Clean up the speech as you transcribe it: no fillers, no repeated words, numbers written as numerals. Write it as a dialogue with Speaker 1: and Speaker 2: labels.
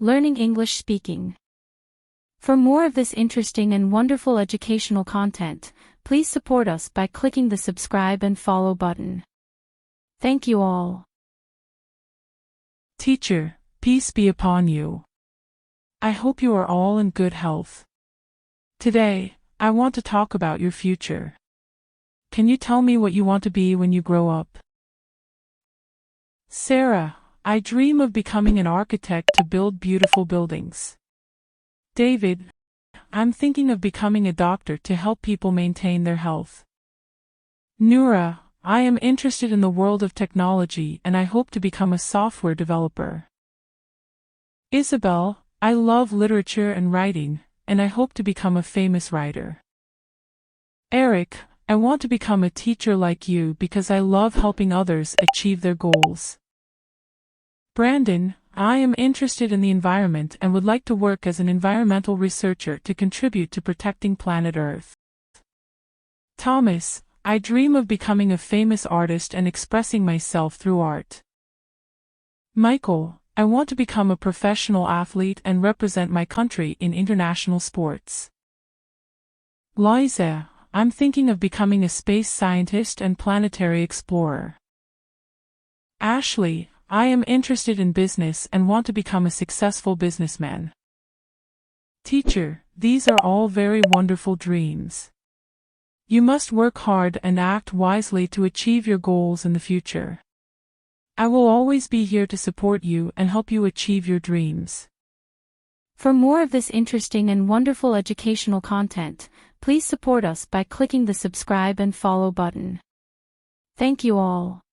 Speaker 1: Learning English speaking. For more of this interesting and wonderful educational content, please support us by clicking the subscribe and follow button. Thank you all.
Speaker 2: Teacher, peace be upon you. I hope you are all in good health. Today, I want to talk about your future. Can you tell me what you want to be when you grow up? Sarah, I dream of becoming an architect to build beautiful buildings. David, I'm thinking of becoming a doctor to help people maintain their health. Noura, I am interested in the world of technology and I hope to become a software developer. Isabel, I love literature and writing, and I hope to become a famous writer. Eric, I want to become a teacher like you because I love helping others achieve their goals. Brandon, I am interested in the environment and would like to work as an environmental researcher to contribute to protecting planet Earth. Thomas, I dream of becoming a famous artist and expressing myself through art. Michael, I want to become a professional athlete and represent my country in international sports. Liza, I'm thinking of becoming a space scientist and planetary explorer. Ashley, I am interested in business and want to become a successful businessman. Teacher, these are all very wonderful dreams. You must work hard and act wisely to achieve your goals in the future. I will always be here to support you and help you achieve your dreams.
Speaker 1: For more of this interesting and wonderful educational content, please support us by clicking the subscribe and follow button. Thank you all.